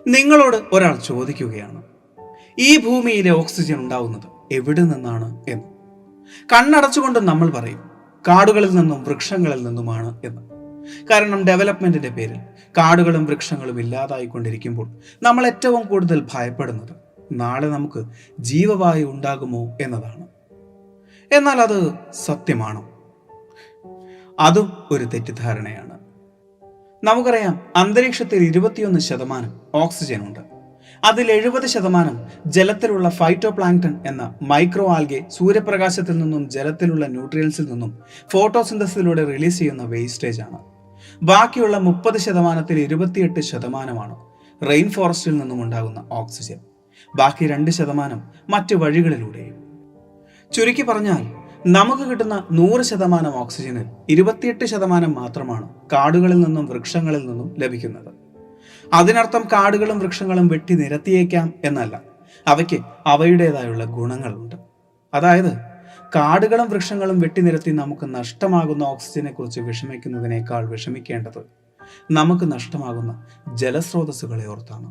നിങ്ങളോട് ഒരാൾ ചോദിക്കുകയാണ്, ഈ ഭൂമിയിലെ ഓക്സിജൻ ഉണ്ടാവുന്നത് എവിടെ നിന്നാണ് എന്ന്. കണ്ണടച്ചുകൊണ്ട് നമ്മൾ പറയും, കാടുകളിൽ നിന്നും വൃക്ഷങ്ങളിൽ നിന്നുമാണ് എന്ന്. കാരണം ഡെവലപ്മെന്റിന്റെ പേരിൽ കാടുകളും വൃക്ഷങ്ങളും ഇല്ലാതായിക്കൊണ്ടിരിക്കുമ്പോൾ നമ്മൾ ഏറ്റവും കൂടുതൽ ഭയപ്പെടുന്നത് നാളെ നമുക്ക് ജീവവായു ഉണ്ടാകുമോ എന്നതാണ്. എന്നാൽ അത് സത്യമാണോ? അതും ഒരു തെറ്റിദ്ധാരണയാണ്. നമുക്കറിയാം, അന്തരീക്ഷത്തിൽ 21% ഓക്സിജൻ ഉണ്ട്. അതിൽ 70% ജലത്തിലുള്ള ഫൈറ്റോപ്ലാങ്ക്ടൺ എന്ന മൈക്രോ ആൽഗെ സൂര്യപ്രകാശത്തിൽ നിന്നും ജലത്തിലുള്ള ന്യൂട്രിയൻസിൽ നിന്നും ഫോട്ടോസിന്തസിലൂടെ റിലീസ് ചെയ്യുന്ന വേസ്റ്റേജ് ആണ്. ബാക്കിയുള്ള 30%-ൽ 28%-മാണ് റെയിൻ ഫോറസ്റ്റിൽ നിന്നും ഉണ്ടാകുന്ന ഓക്സിജൻ. ബാക്കി 2% മറ്റു വഴികളിലൂടെയും. ചുരുക്കി പറഞ്ഞാൽ, നമുക്ക് കിട്ടുന്ന 100% ഓക്സിജനിൽ 28% മാത്രമാണ് കാടുകളിൽ നിന്നും വൃക്ഷങ്ങളിൽ നിന്നും ലഭിക്കുന്നത്. അതിനർത്ഥം കാടുകളും വൃക്ഷങ്ങളും വെട്ടി നിരത്തിയേക്കാം എന്നല്ല, അവയ്ക്ക് അവയുടേതായുള്ള ഗുണങ്ങളുണ്ട്. അതായത്, കാടുകളും വൃക്ഷങ്ങളും വെട്ടിനിരത്തി നമുക്ക് നഷ്ടമാകുന്ന ഓക്സിജനെ കുറിച്ച് വിഷമിക്കുന്നതിനേക്കാൾ വിഷമിക്കേണ്ടത് നമുക്ക് നഷ്ടമാകുന്ന ജലസ്രോതസ്സുകളെ ഓർത്താണ്.